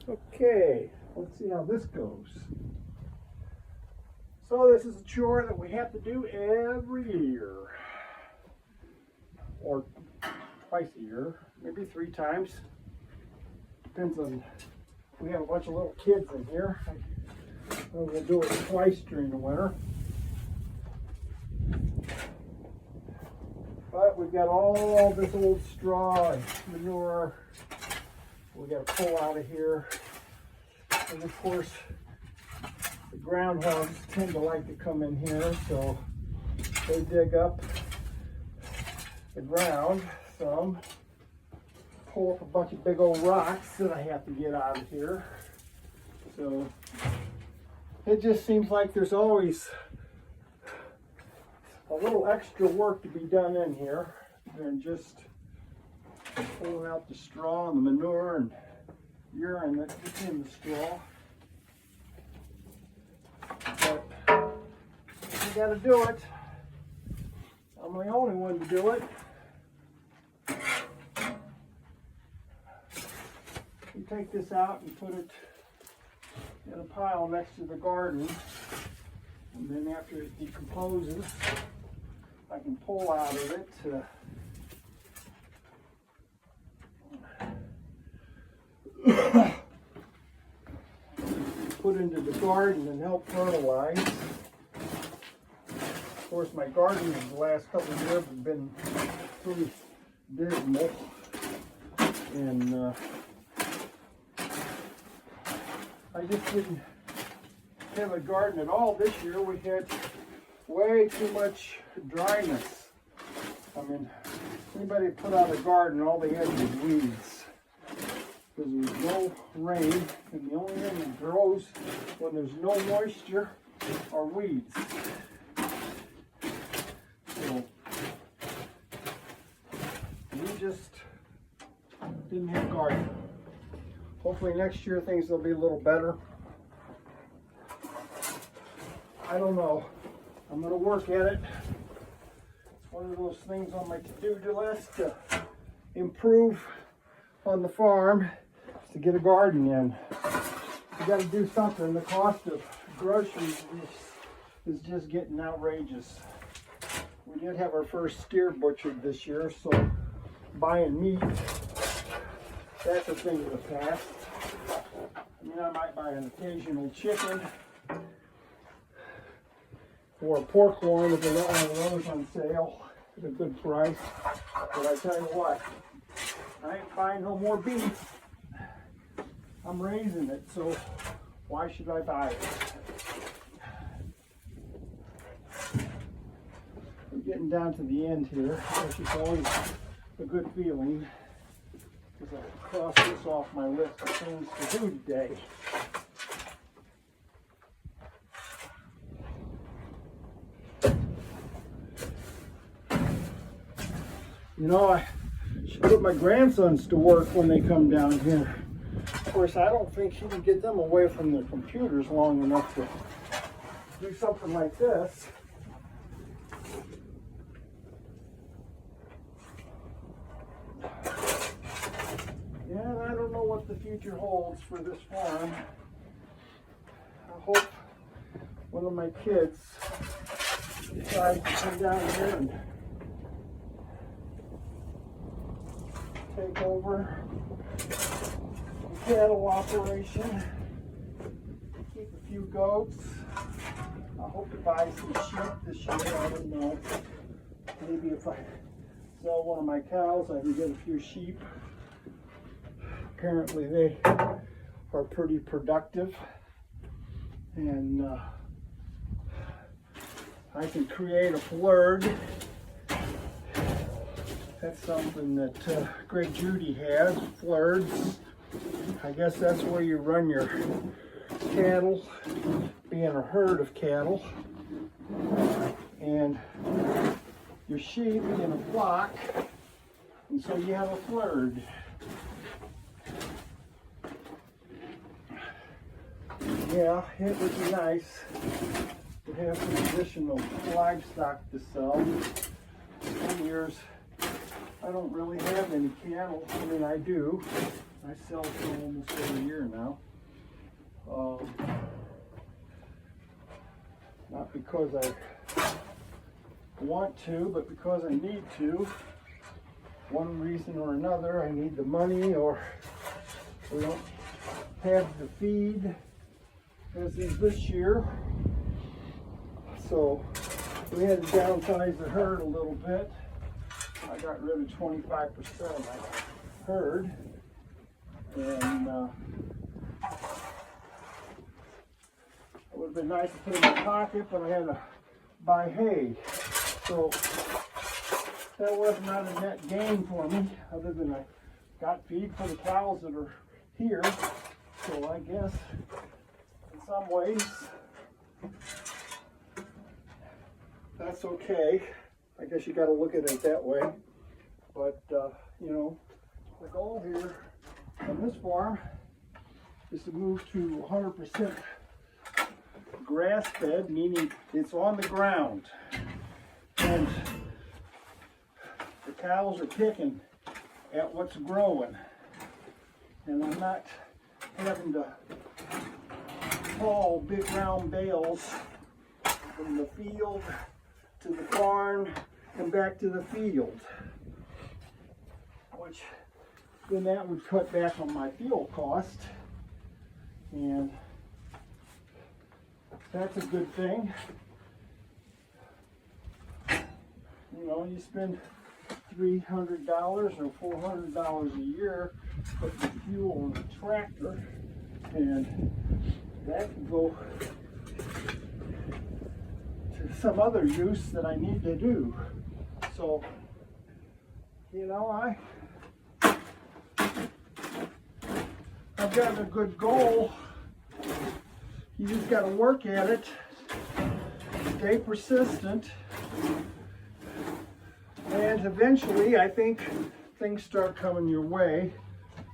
Okay, let's see how this goes. So this is a chore that we have to do every year, or twice a year, maybe 3 times. Depends on, we have a bunch of little kids in here. We'll do it twice during the winter. But we've got all this old straw and manure we got to pull out of here. And of course, the groundhogs tend to like to come in here, so they dig up the ground some, pull up a bunch of big old rocks that I have to get out of here. So it just seems like there's always a little extra work to be done in here than just pulling out the straw and the manure and urine that's in the straw. But you gotta do it. I'm the only one to do it. You take this out and put it in a pile next to the garden, and then after it decomposes, I can pull out of it put into the garden and help fertilize. Of course, my garden in the last couple of years have been pretty dismal, and I just didn't have a garden at all this year. We had way too much dryness. I mean, anybody put out a garden, all they had was weeds. Because there's no rain, and the only thing that grows when there's no moisture are weeds. So we just didn't have a garden. Hopefully next year things will be a little better. I don't know. I'm going to work at it. It's one of those things on my to-do list to improve on the farm, to get a garden in. You got to do something. The cost of groceries is just getting outrageous. We did have our first steer butchered this year, so buying meat, that's a thing of the past. I mean, I might buy an occasional chicken or a pork loin if there's one of those on sale at a good price. But I tell you what, I ain't buying no more beef. I'm raising it, so why should I buy it? We're getting down to the end here, which is always a good feeling, because I cross this off my list of things to do today. You know, I should put my grandsons to work when they come down here. Of course, I don't think you can get them away from their computers long enough to do something like this. Yeah, I don't know what the future holds for this farm. I hope one of my kids decides to come down here and take over the cattle operation, keep a few goats. I hope to buy some sheep this year. I don't know. Maybe if I sell one of my cows, I can get a few sheep. Apparently they are pretty productive, and I can create a flurd. That's something that Greg Judy has, flurds. I guess that's where you run your cattle, being a herd of cattle, and your sheep in a flock, and so you have a flurd. Yeah, it would be nice to have some additional livestock to sell. Some years I don't really have any cattle. I mean, I do. I sell for almost every year now. because I want to, but because I need to. One reason or another, I need the money, or we don't have the feed as is this year. So we had to downsize the herd a little bit. I got rid of 25% of my herd, and it would have been nice to put in my pocket, but I had to buy hay. So that was not a net gain for me, other than I got feed for the cows that are here. So I guess in some ways that's okay. I guess you got to look at it that way. But you know, the goal here on this farm is to move to 100% grass fed, meaning it's on the ground, and the cows are picking at what's growing, and I'm not having to haul big round bales from the field to the barn and back to the field, which then that would cut back on my fuel cost, and that's a good thing. You know, you spend $300 or $400 a year putting fuel in a tractor, and that can go to some other use that I need to do. So, you know, I've got a good goal. You just got to work at it, stay persistent, and eventually I think things start coming your way,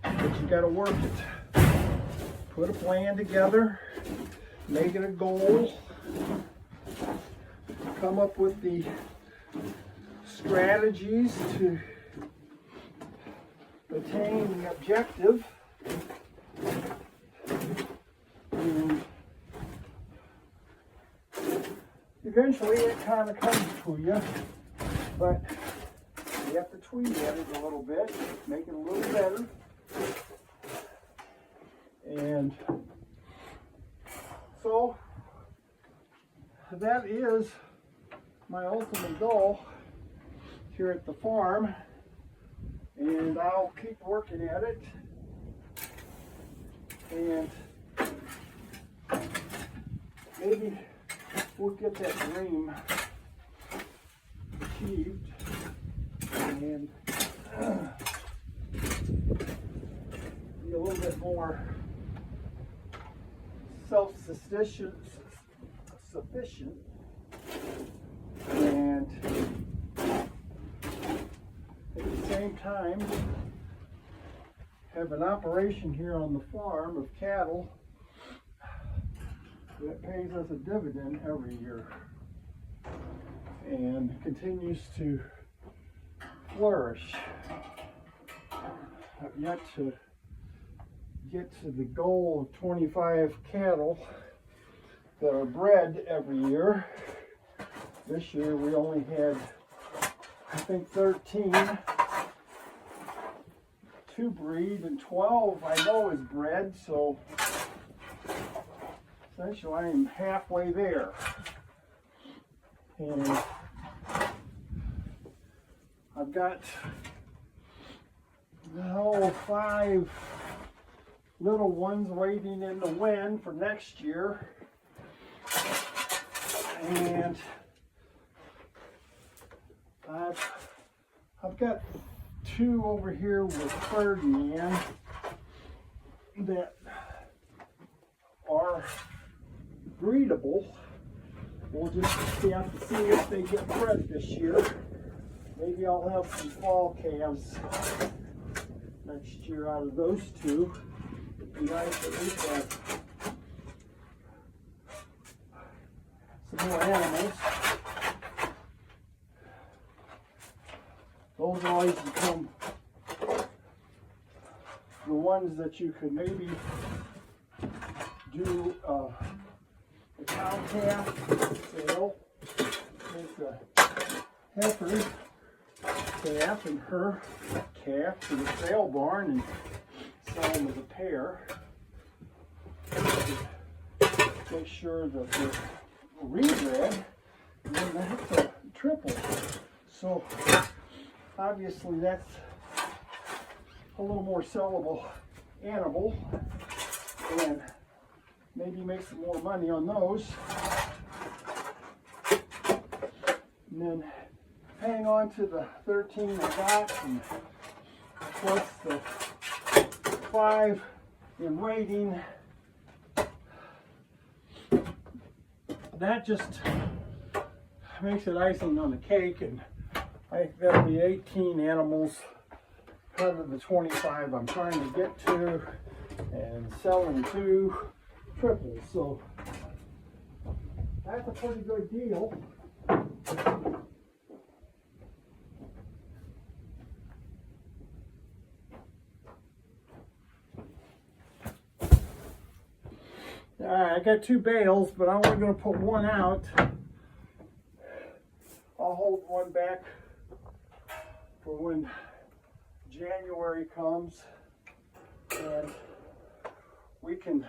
but you got to work it. Put a plan together, make it a goal, come up with the strategies to attain the objective, and eventually it kind of comes to you, but you have to tweak at it a little bit, make it a little better. And so that is my ultimate goal here at the farm, and I'll keep working at it, and maybe we'll get that dream achieved, and be a little bit more self-sufficient, and at the same time have an operation here on the farm of cattle that pays us a dividend every year and continues to flourish. I've yet to get to the goal of 25 cattle that are bred every year. This year we only had, I think, 13 to breed, and 12 I know is bred, so essentially I am halfway there. And I've got 5 little ones waiting in the wind for next year, and I've got 2 over here with Ferdinand that are breedable. We'll just have to see if they get bred this year. Maybe I'll have some fall calves next year out of those 2. It'd be nice at least to have some more animals. Those always become the ones that you could maybe do a cow calf, say pair, calf to the sale barn and sell them as a pair. Make sure that they're rebred, and then that's a triple. So obviously that's a little more sellable animal, and maybe make some more money on those. And then hang on to the 13 I got, and plus the 5 in waiting. That just makes it icing on the cake, and I think that'll be 18 animals out of the 25 I'm trying to get to, and selling 2 triples. So that's a pretty good deal. Alright, I got 2 bales, but I'm only going to put one out. I'll hold one back for when January comes, and we can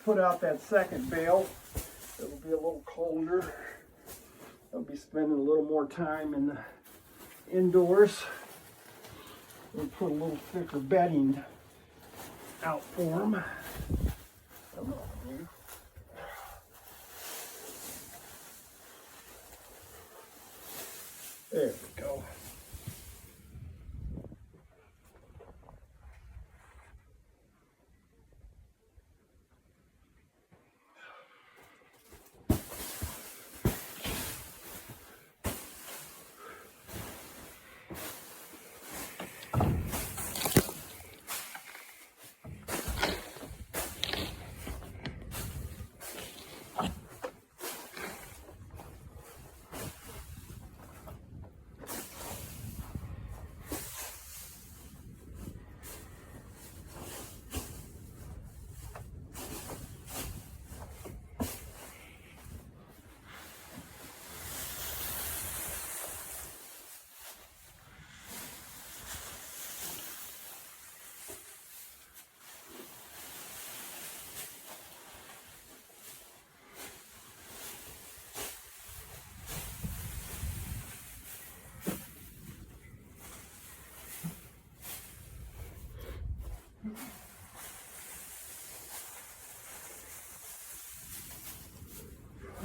put out that second bale. It'll be a little colder. I'll be spending a little more time in the indoors. We'll put a little thicker bedding out for them. There we go.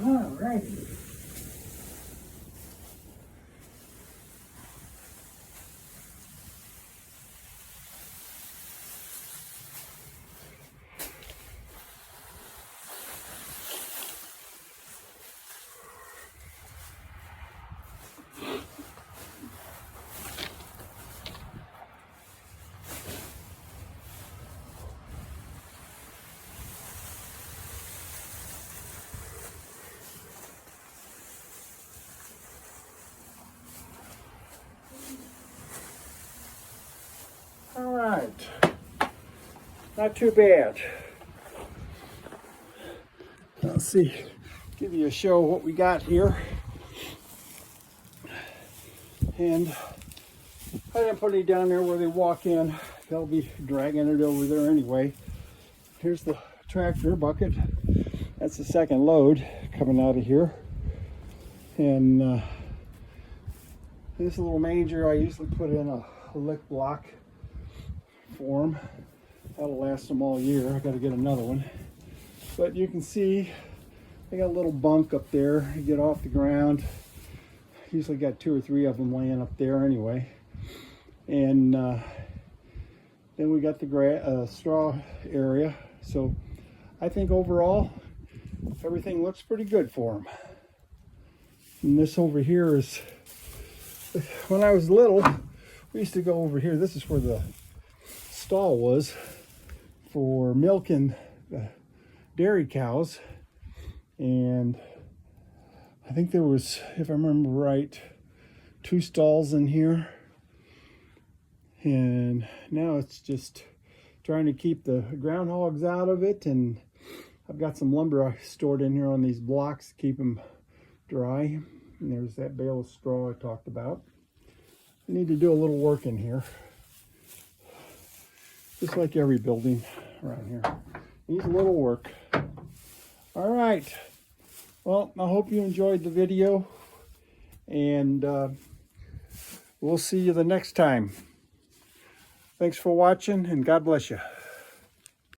All righty. All right, not too bad. Let's see, give you a show what we got here. And I didn't put any down there where they walk in. They'll be dragging it over there anyway. Here's the tractor bucket. That's the second load coming out of here. And this little manger I usually put in a lick block for them. That'll last them all year. I got to get another one. But you can see they got a little bunk up there. You get off the ground. Usually got 2 or 3 of them laying up there anyway. And then we got the straw area. So I think overall everything looks pretty good for them. And this over here is, when I was little, we used to go over here. This is where the stall was for milking dairy cows, and I think there was, if I remember right, 2 stalls in here, and now it's just trying to keep the groundhogs out of it. And I've got some lumber I stored in here on these blocks to keep them dry. And there's that bale of straw I talked about. need to do a little work in here. Just like every building around here. Needs a little work. All right. Well, I hope you enjoyed the video. And we'll see you the next time. Thanks for watching, and God bless you.